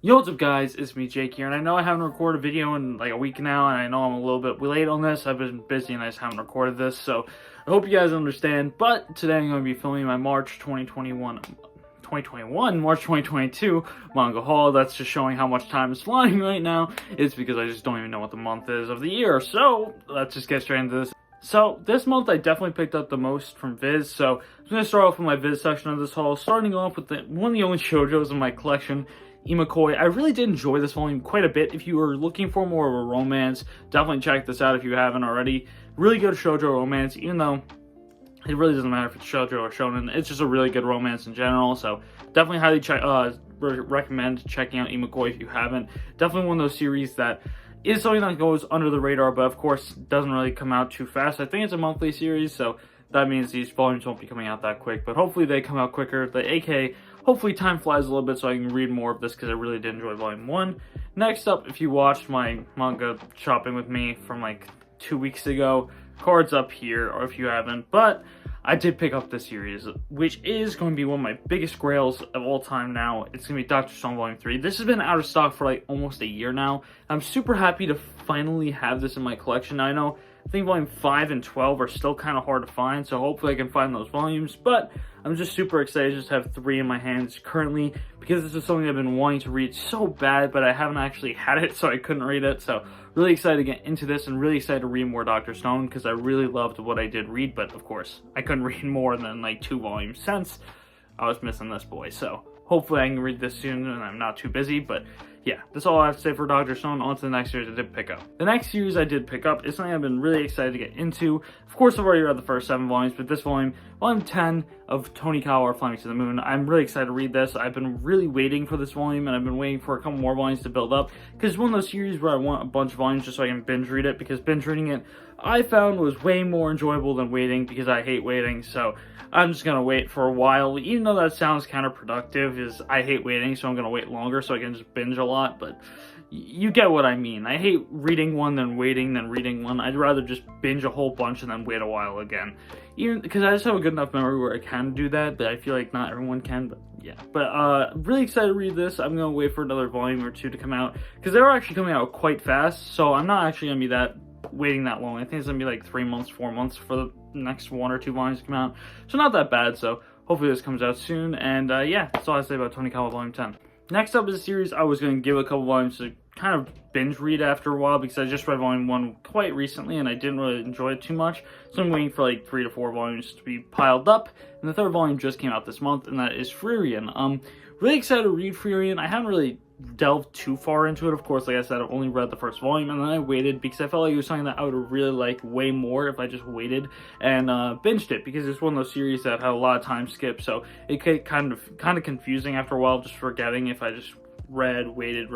Yo, what's up guys, it's me Jake here, and I know I haven't recorded a video in like a week now, and I know I'm a little bit late on this. I've been busy and I just haven't recorded this, so I hope you guys understand. But today I'm going to be filming my March 2022 manga haul. That's just showing how much time is flying right now. It's because I just don't even know what the month is of the year, so let's just get straight into this. So, this month I definitely picked up the most from Viz, so I'm going to start off with my Viz section of this haul, starting off with one of the only shoujos in my collection, Imakoi. I really did enjoy this volume quite a bit. If you were looking for more of a romance, definitely check this out if you haven't already. Really good shoujo romance, even though it really doesn't matter if it's shoujo or shonen. It's just a really good romance in general, so definitely highly recommend checking out Imakoi if you haven't. Definitely one of those series that is something that goes under the radar, but of course doesn't really come out too fast. I think it's a monthly series, so that means these volumes won't be coming out that quick, but hopefully they come out quicker. Hopefully time flies a little bit so I can read more of this because I really did enjoy volume 1. Next up, if you watched my manga shopping with me from like 2 weeks ago, cards up here, or if you haven't, but I did pick up this series, which is going to be one of my biggest grails of all time now. It's going to be Dr. Stone Volume 3. This has been out of stock for like almost a year now. I'm super happy to finally have this in my collection. Now, I think volume 5 and 12 are still kind of hard to find, so hopefully I can find those volumes, but I'm just super excited to just have 3 in my hands currently, because this is something I've been wanting to read so bad, but I haven't actually had it, so I couldn't read it. So really excited to get into this, and really excited to read more Dr. Stone, because I really loved what I did read, but of course, I couldn't read more than like 2 volumes since I was missing this boy. So hopefully I can read this soon, and I'm not too busy, but yeah, that's all I have to say for Dr. Stone. On to the next series I did pick up. The next series I did pick up is something I've been really excited to get into. Of course, I've already read the first 7 volumes, but this volume 10 of Tonikawa Flying to the Moon, I'm really excited to read this. I've been really waiting for this volume, and I've been waiting for a couple more volumes to build up, because it's one of those series where I want a bunch of volumes just so I can binge read it, because binge reading it I found was way more enjoyable than waiting, because I hate waiting. So I'm just going to wait for a while, even though that sounds counterproductive, is I hate waiting, so I'm going to wait longer so I can just binge a lot, but you get what I mean. I hate reading one than waiting than reading one. I'd rather just binge a whole bunch and then wait a while again. Even because I just have a good enough memory where I can do that, but I feel like not everyone can, but yeah. But really excited to read this. I'm going to wait for another volume or 2 to come out, because they're actually coming out quite fast, so I'm not actually going to be waiting that long. I think it's going to be like 3 months, 4 months for the next 1 or 2 volumes to come out, so not that bad. So hopefully this comes out soon, and yeah, that's all I say about Tonikawa Volume 10. Next up is a series I was going to give a couple volumes to kind of binge read after a while, because I just read volume 1 quite recently and I didn't really enjoy it too much, so I'm waiting for like 3 to 4 volumes to be piled up, and the 3rd volume just came out this month, and that is Frieren. Really excited to read Frieren. I haven't really delved too far into it. Of course, like I said, I've only read the first volume, and then I waited because I felt like it was something that I would really like way more if I just waited and binged it, because it's one of those series that had a lot of time skip, so it get kind of confusing after a while, just forgetting if I just waited,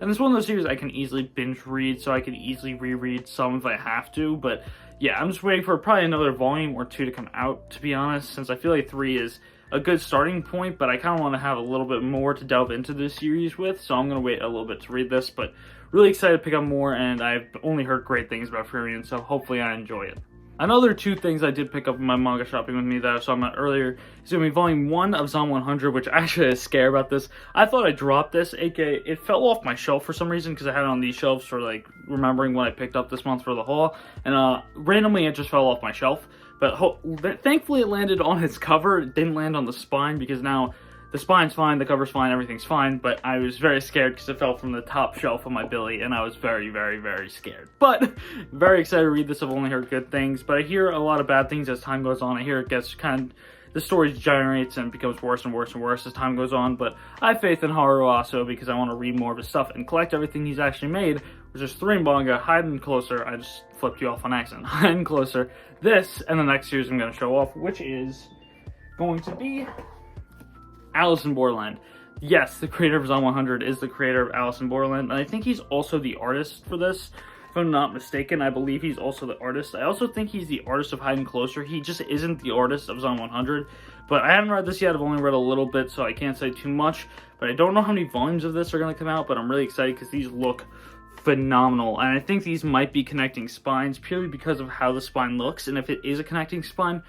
and it's one of those series I can easily binge read, so I can easily reread some if I have to. But yeah, I'm just waiting for probably another volume or 2 to come out, to be honest, since I feel like 3 is a good starting point, but I kind of want to have a little bit more to delve into this series with, so I'm going to wait a little bit to read this, but really excited to pick up more, and I've only heard great things about Frieren, so hopefully I enjoy it. Another 2 things I did pick up in my manga shopping with me that I was talking about earlier is going to be volume 1 of Zom 100, which I actually had a scare about this. I thought I dropped this, aka it fell off my shelf for some reason, because I had it on these shelves for like remembering what I picked up this month for the haul, and randomly it just fell off my shelf. But thankfully it landed on its cover. It didn't land on the spine, because now the spine's fine, the cover's fine, everything's fine, but I was very scared because it fell from the top shelf of my Billy, and I was very, very, very scared. But very excited to read this. I've only heard good things, but I hear a lot of bad things as time goes on. I hear it gets the story degenerates and becomes worse and worse and worse as time goes on, but I have faith in Haru also, because I want to read more of his stuff and collect everything he's actually made, which is 3 manga, Hide and Closer. I just flipped you off on accident. Hide and Closer, this, and the next series I'm going to show off, which is going to be Alice in Borderland. Yes, the creator of Zom 100 is the creator of Alice in Borderland, and I think he's also the artist for this. If I'm not mistaken, I believe he's also the artist. I also think he's the artist of Hide and Closer. He just isn't the artist of Zom 100. But I haven't read this yet. I've only read a little bit, so I can't say too much. But I don't know how many volumes of this are going to come out, but I'm really excited because these look phenomenal. And I think these might be connecting spines purely because of how the spine looks. And if it is a connecting spine,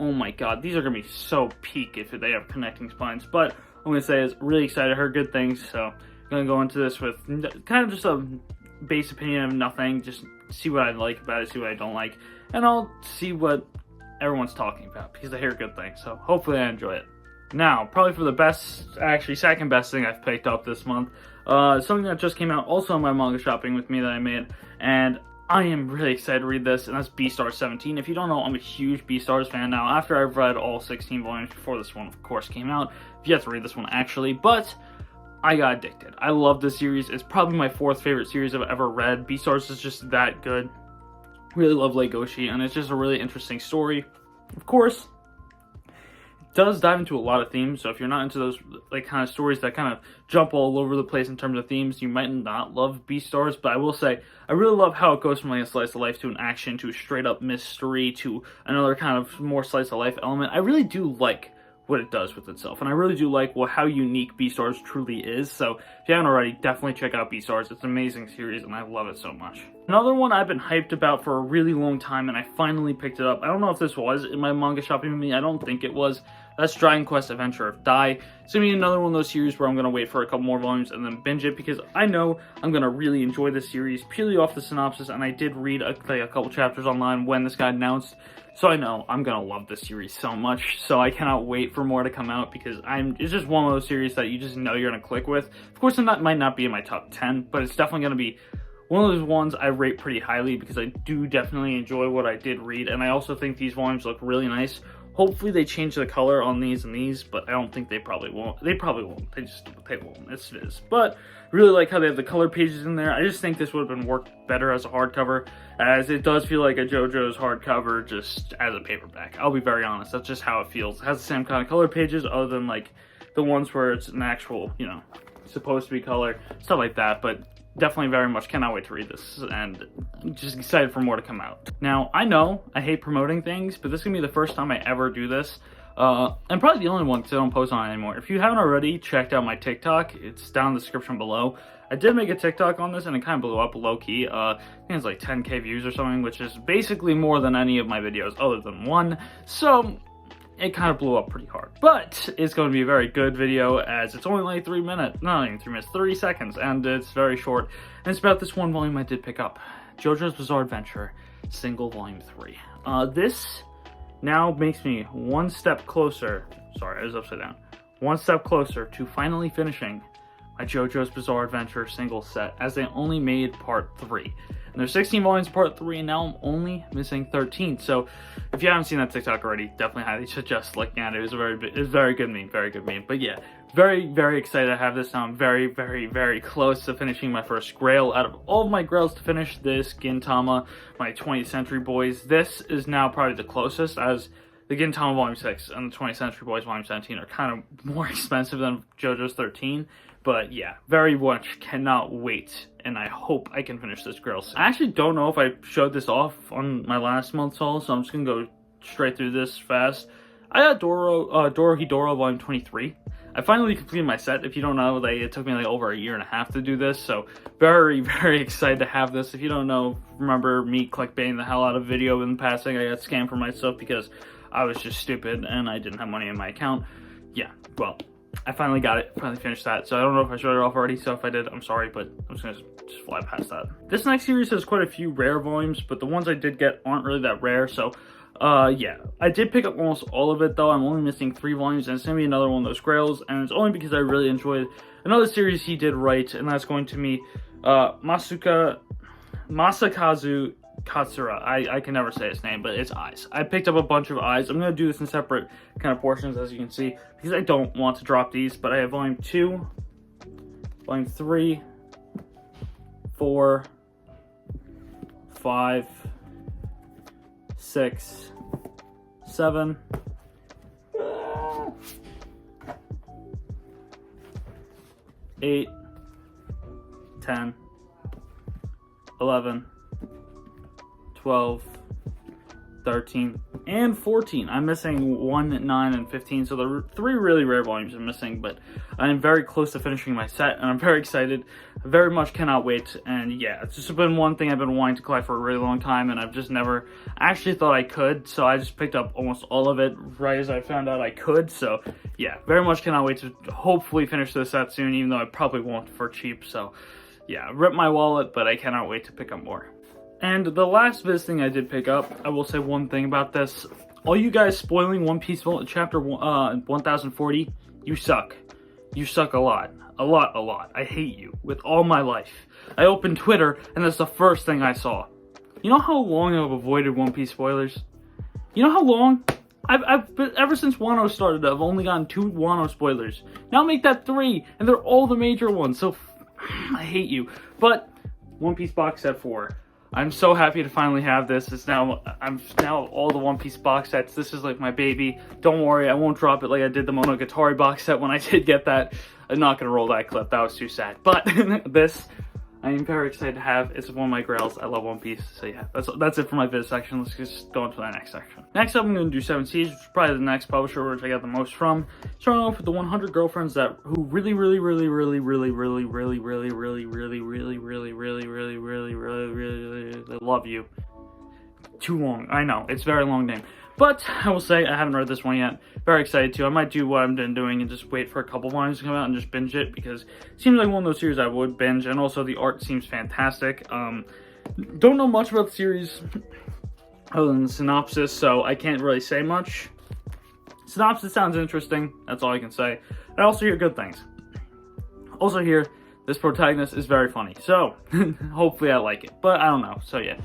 oh my god, these are going to be so peak if they have connecting spines. But I'm going to say is really excited. I heard good things, so I'm going to go into this with kind of just a base opinion of nothing, just see what I like about it, see what I don't like, and I'll see what everyone's talking about, because I hear good things, so hopefully I enjoy it. Now, probably for the best, actually second best thing I've picked up this month, something that just came out also on my manga shopping with me that I made, and I am really excited to read this, and that's Beastars 17. If you don't know, I'm a huge Beastars fan now, after I've read all 16 volumes before this one, of course, came out. I've yet to read this one, actually, but I got addicted. I love this series. It's probably my 4th favorite series I've ever read. Beastars is just that good. Really love Legoshi, and it's just a really interesting story. Of course, it does dive into a lot of themes, so if you're not into those like kind of stories that kind of jump all over the place in terms of themes, you might not love Beastars, but I will say, I really love how it goes from like a slice of life to an action to a straight up mystery to another kind of more slice of life element. I really do like what it does with itself, and I really do like how unique Beastars truly is. So if you haven't already, definitely check out Beastars. It's an amazing series and I love it so much. Another one I've been hyped about for a really long time, and I finally picked it up. I don't know if this was in my manga shopping with me, I don't think it was. That's Dragon Quest Adventure of Dai. It's gonna be another one of those series where I'm gonna wait for a couple more volumes and then binge it, because I know I'm gonna really enjoy this series purely off the synopsis, and I did read a couple chapters online when this got announced. So I know I'm gonna love this series so much, so I cannot wait for more to come out, because it's just one of those series that you just know you're gonna click with. Of course, it might not be in my top 10, but it's definitely gonna be one of those ones I rate pretty highly, because I do definitely enjoy what I did read, and I also think these volumes look really nice. Hopefully they change the color on these and these, but I don't think they probably won't. They probably won't. They won't. It's Viz. But really like how they have the color pages in there. I just think this would have been worked better as a hardcover, as it does feel like a JoJo's hardcover just as a paperback. I'll be very honest. That's just how it feels. It has the same kind of color pages, other than like the ones where it's an actual, you know, supposed to be color, stuff like that. But definitely very much cannot wait to read this, and I'm just excited for more to come out. Now, I know I hate promoting things, but this is going to be the first time I ever do this, and probably the only one, because I don't post on it anymore. If you haven't already checked out my TikTok, it's down in the description below. I did make a TikTok on this, and it kind of blew up low-key. I think it's like 10K views or something, which is basically more than any of my videos other than one, so it kind of blew up pretty hard. But it's going to be a very good video, as it's only like 3 minutes, not even 3 minutes, 30 seconds, and it's very short. And it's about this one volume I did pick up, JoJo's Bizarre Adventure, Single Volume 3. This now makes me one step closer, sorry, I was upside down, one step closer to finally finishing my JoJo's Bizarre Adventure single set, as they only made part 3. And there's 16 volumes of part 3, and now I'm only missing 13. So if you haven't seen that TikTok already, definitely highly suggest looking at it. It was very good meme, very good meme. But yeah, very, very excited to have this now. I'm very, very, very close to finishing my first Grail. Out of all of my Grails to finish, this, Gintama, my 20th Century Boys, this is now probably the closest, as the Gintama Volume 6 and the 20th Century Boys Volume 17 are kind of more expensive than JoJo's 13. But yeah, very much cannot wait, and I hope I can finish this Grail soon. I actually don't know if I showed this off on my last month's haul, so I'm just gonna go straight through this fast. I got Dorohedoro Volume 23. I finally completed my set. If you don't know, it took me like over a year and a half to do this, so very, very excited to have this. If you don't know, remember me clickbaiting the hell out of video in the past. I got scammed for my stuff because I was just stupid and I didn't have money in my account. Yeah, well, I finally got it, finally finished that, so I don't know if I showed it off already, so if I did, I'm sorry, but I'm just gonna just fly past that. This next series has quite a few rare volumes, but the ones I did get aren't really that rare, so yeah. I did pick up almost all of it, though. I'm only missing 3 volumes, and it's gonna be another one of those Grails, and it's only because I really enjoyed another series he did write, and that's going to be Masakazu Katsura. I can never say his name, but it's Eyes. I picked up a bunch of Eyes. I'm going to do this in separate kind of portions, as you can see, because I don't want to drop these, but I have Volume 2, Volume 3, 4, 5, 6, 7, 8, 10, 11, 12, 13, and 14. I'm missing 1, 9, and 15, so the 3 really rare volumes are missing, but I'm very close to finishing my set, and I'm very excited. I very much cannot wait, and yeah, it's just been one thing I've been wanting to collect for a really long time, and I've just never actually thought I could, so I just picked up almost all of it right as I found out I could, so yeah, very much cannot wait to hopefully finish this set soon, even though I probably won't for cheap, so yeah, rip my wallet, but I cannot wait to pick up more. And the last Viz thing I did pick up, I will say one thing about this. All you guys spoiling One Piece chapter 1040, you suck. You suck a lot. A lot. I hate you with all my life. I opened Twitter, and that's the first thing I saw. You know how long I've avoided One Piece spoilers? You know how long? I've been, ever since Wano started, I've only gotten 2 Wano spoilers. Now make that 3, and they're all the major ones, so I hate you. But One Piece box set 4. I'm so happy to finally have this. I'm now all the One Piece box sets. This is like my baby. Don't worry, I won't drop it like I did the Monogatari box set when I did get that. I'm not gonna roll that clip. That was too sad. But this, I am very excited to have. It's one of my grails. I love One Piece. So yeah, that's it for my Viz section. Let's just go into the next section. Next up, I'm gonna do 7 Seas, which is probably the next publisher which I got the most from. Starting off with the 100 girlfriends who really love you. Too long. I know it's a very long name, but I will say I haven't read this one yet. Very excited to. I might do what I've been doing and just wait for a couple volumes to come out and just binge it, because it seems like one of those series I would binge, and also the art seems fantastic. Don't know much about the series other than the synopsis, so I can't really say much. Synopsis sounds interesting, that's all I can say. I also hear good things. Also hear this protagonist is very funny, so hopefully I like it, but I don't know, so yeah.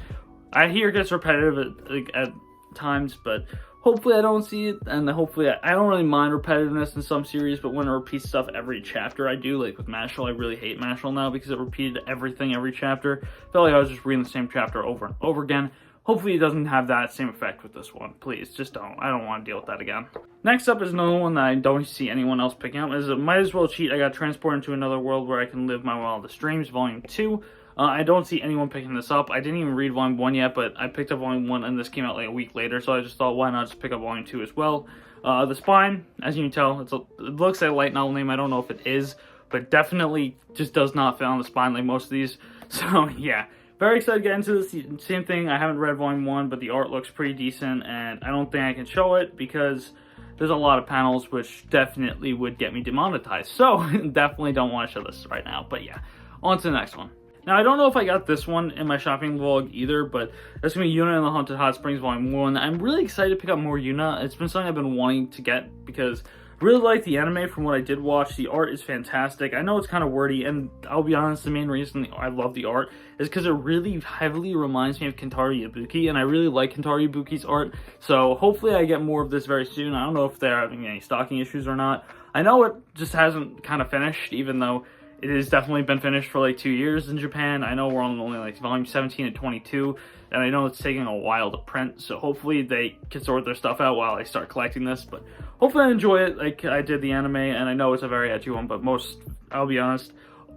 I hear it gets repetitive at times, but hopefully I don't see it, and hopefully I don't really mind repetitiveness in some series, but when it repeats stuff every chapter, I do. Like with Mashal, I really hate Mashal now because it repeated everything every chapter. I felt like I was just reading the same chapter over and over again. Hopefully it doesn't have that same effect with this one. Please, just don't. I don't want to deal with that again. Next up is another one that I don't see anyone else picking up. Is Might As Well Cheat. I got transported into another world where I can live my wildest dreams, Volume 2. I don't see anyone picking this up. I didn't even read Volume 1 yet, but I picked up Volume 1 and this came out like a week later, so I just thought, why not just pick up Volume 2 as well. The spine, as you can tell, it looks like a light novel name. I don't know if it is, but definitely just does not fit on the spine like most of these. So yeah, very excited to get into this. Same thing, I haven't read Volume 1, but the art looks pretty decent, and I don't think I can show it because there's a lot of panels which definitely would get me demonetized. So definitely don't want to show this right now, but yeah, on to the next one. Now, I don't know if I got this one in my shopping vlog either, but that's going to be Yuna and the Haunted Hot Springs Volume 1. I'm really excited to pick up more Yuna. It's been something I've been wanting to get because I really like the anime from what I did watch. The art is fantastic. I know it's kind of wordy, and I'll be honest, the main reason I love the art is because it really heavily reminds me of Kentaro Ibuki, and I really like Kentaro Ibuki's art, so hopefully I get more of this very soon. I don't know if they're having any stocking issues or not. I know it just hasn't kind of finished, even though it has definitely been finished for like 2 years in Japan. I know we're on only like volume 17 and 22, and I know it's taking a while to print, so hopefully they can sort their stuff out while I start collecting this, but hopefully I enjoy it like I did the anime, and I know it's a very edgy one, but I'll be honest,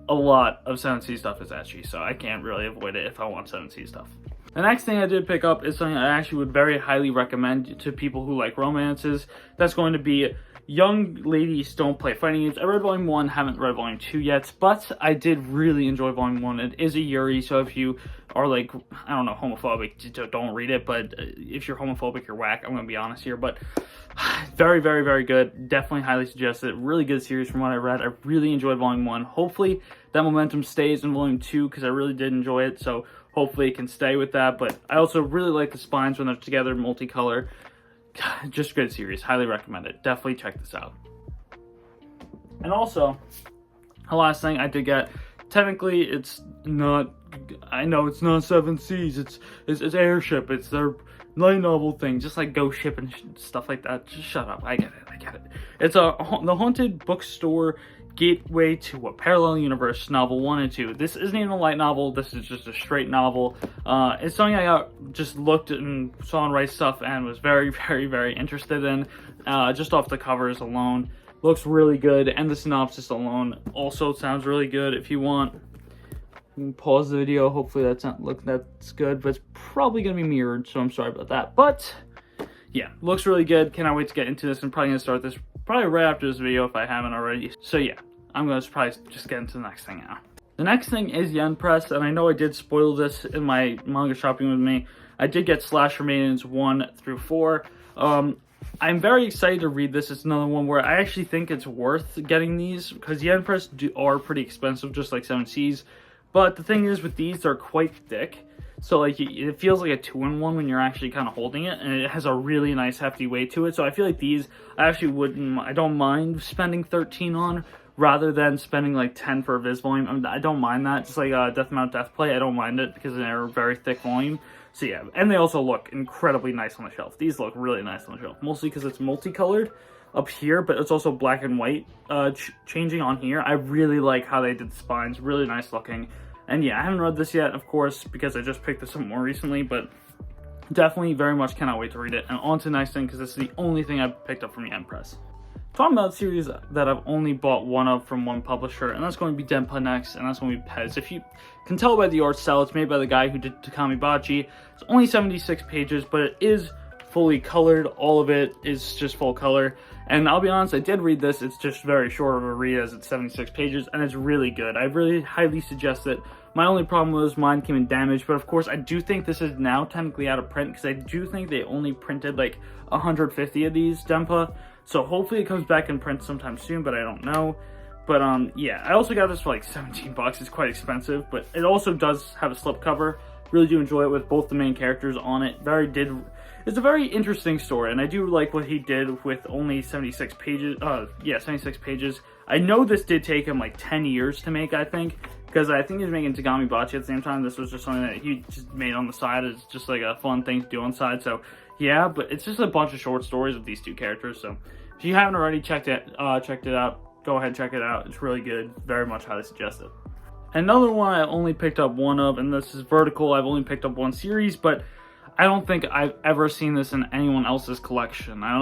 a lot of 7C stuff is edgy, so I can't really avoid it if I want 7C stuff. The next thing I did pick up is something I actually would very highly recommend to people who like romances. That's going to be Young Ladies Don't Play Fighting Games. I read Volume 1, haven't read Volume 2 yet, but I did really enjoy Volume 1. It is a Yuri, so if you are like, I don't know, homophobic, don't read it, but if you're homophobic, you're whack. I'm going to be honest here, but very, very, very good. Definitely highly suggest it. Really good series from what I read. I really enjoyed Volume 1. Hopefully that momentum stays in Volume 2 because I really did enjoy it, so hopefully it can stay with that, but I also really like the spines when they're together, multicolor. Just a good series. Highly recommend it. Definitely check this out. And also, the last thing I did get, technically it's not, I know it's not 7Cs, it's Airship, it's their light novel thing, just like Ghost Ship and stuff like that. Just shut up, I get it. It's the Haunted Bookstore Gateway to a Parallel Universe novel 1 and 2. This isn't even a light novel, this is just a straight novel. It's something I just looked and saw on Right Stuff and was very, very, very interested in. Just off the covers alone. Looks really good, and the synopsis alone also sounds really good. If you want You can pause the video. Hopefully that's good, but it's probably gonna be mirrored, so I'm sorry about that. But yeah, looks really good. Cannot wait to get into this. I'm probably gonna start this probably right after this video if I haven't already. So yeah, I'm gonna probably just get into the next thing now. The next thing is Yen Press, and I know I did spoil this in my manga shopping with me. I did get Slasher Maidens 1 through 4. I'm very excited to read this. It's another one where I actually think it's worth getting these, because Yen Press are pretty expensive, just like 7 Seas. But the thing is, with these, they're quite thick. So like it feels like a 2-in-1 when you're actually kind of holding it, and it has a really nice hefty weight to it. So I feel like these, I don't mind spending 13 on, rather than spending like 10 for a Viz volume. I mean, I don't mind that. Just like Death Mount Death Play, I don't mind it because they're a very thick volume. So yeah, and they also look incredibly nice on the shelf. These look really nice on the shelf, mostly because it's multicolored up here, but it's also black and white changing on here. I really like how they did the spines, really nice looking. And yeah, I haven't read this yet, of course, because I just picked this up more recently, but definitely very much cannot wait to read it. And on to the next thing, because this is the only thing I've picked up from Yen Press. Talking about a series that I've only bought one of from one publisher, and that's going to be Denpa next, and that's going to be Pez. If you can tell by the art style, it's made by the guy who did Takami Bachi. It's only 76 pages, but it is fully colored. All of it is just full color. And I'll be honest, I did read this. It's just very short of a read as it's 76 pages, and it's really good. I really highly suggest it. My only problem was mine came in damaged, but of course I do think this is now technically out of print, because I do think they only printed like 150 of these Denpa. So hopefully it comes back in print sometime soon, but I don't know. But yeah, I also got this for like 17 bucks. It's quite expensive, but it also does have a slipcover. Really do enjoy it with both the main characters on it. It's a very interesting story, and I do like what he did with only 76 pages. 76 pages. I know this did take him like 10 years to make, I think, because I think he was making Takami Bachi at the same time. This was just something that he just made on the side. It's just like a fun thing to do on the side. So yeah, but it's just a bunch of short stories of these two characters. So if you haven't already checked it out, go ahead and check it out. It's really good. Very much highly suggest it. Another one I only picked up one of, and this is Vertical. I've only picked up one series, but I don't think I've ever seen this in anyone else's collection. I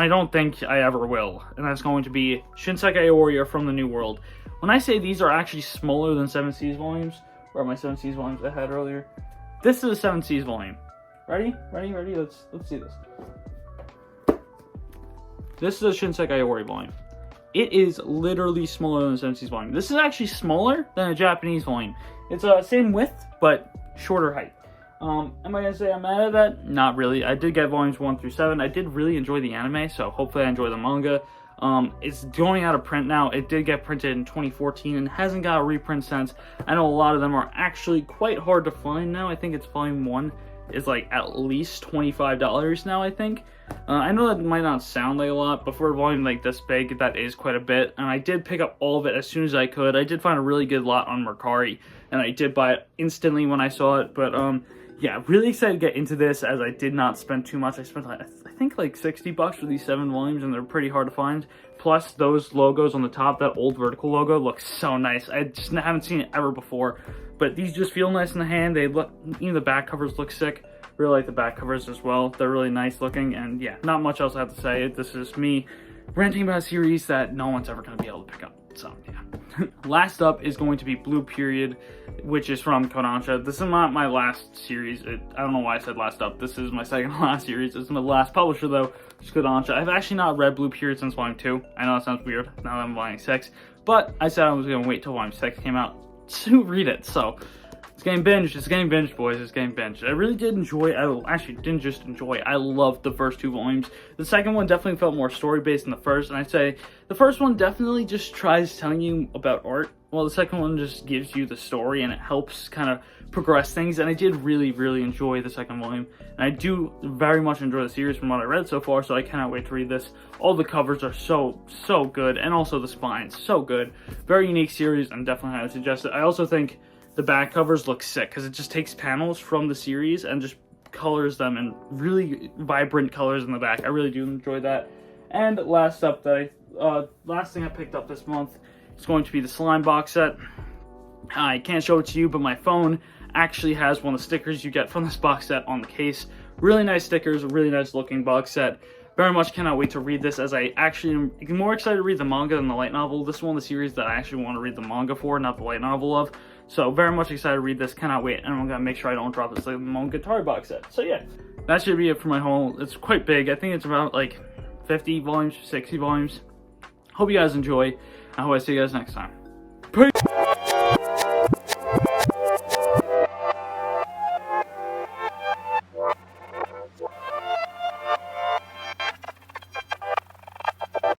don't think I ever will. And that's going to be Shinsekai Aoria from the New World. When I say these are actually smaller than 7 Seas volumes, or my 7 Seas volumes I had earlier, this is a 7 Seas volume. Ready? Let's see this. This is a Shinsekai Aoria volume. It is literally smaller than a 7 Seas volume. This is actually smaller than a Japanese volume. It's same width, but shorter height. Am I gonna say I'm mad at that? Not really. I did get volumes 1 through 7. I did really enjoy the anime, so hopefully I enjoy the manga. It's going out of print now. It did get printed in 2014 and hasn't got a reprint since. I know a lot of them are actually quite hard to find now. I think it's volume 1 is like at least $25 now, I think. I know that might not sound like a lot, but for a volume like this big, that is quite a bit. And I did pick up all of it as soon as I could. I did find a really good lot on Mercari, and I did buy it instantly when I saw it. But yeah, really excited to get into this, as I did not spend too much. I spent I think like 60 bucks for these 7 volumes, and they're pretty hard to find. Plus those logos on the top, that old Vertical logo looks so nice. I just haven't seen it ever before, but these just feel nice in the hand. They look, the back covers look sick. Really like the back covers as well. They're really nice looking, and yeah, not much else I have to say. This is me ranting about a series that no one's ever going to be able to pick up. So yeah. Last up is going to be Blue Period, which is from Kodansha. This is not my last series. I don't know why I said last up. This is my second to last series. It's my last publisher though, which is Kodansha. I've actually not read Blue Period since volume 2. I know that sounds weird now that I'm volume 6, but I said I was going to wait till volume 6 came out to read it. So it's getting binged. It's getting binged, boys. It's getting binged. I really did enjoy. I actually didn't just enjoy. I loved the first 2 volumes. The second one definitely felt more story-based than the first, and I'd say the first one definitely just tries telling you about art, while the second one just gives you the story, and it helps kind of progress things. And I did really, really enjoy the second volume, and I do very much enjoy the series from what I read so far, so I cannot wait to read this. All the covers are so good, and also the spines, so good. Very unique series, and definitely highly suggest it. I also think the back covers look sick, because it just takes panels from the series and just colors them in really vibrant colors in the back. I really do enjoy that. And last up, last thing I picked up this month is going to be the Slime box set. I can't show it to you, but my phone actually has one of the stickers you get from this box set on the case. Really nice stickers, really nice looking box set. Very much cannot wait to read this, as I actually am more excited to read the manga than the light novel. This is one of the series that I actually want to read the manga for, not the light novel of. So very much excited to read this, cannot wait, and I'm gonna make sure I don't drop this like my own guitar box set. So yeah, that should be it for my haul. It's quite big. I think it's about like 50 volumes, 60 volumes. Hope you guys enjoy. I hope I see you guys next time. Peace!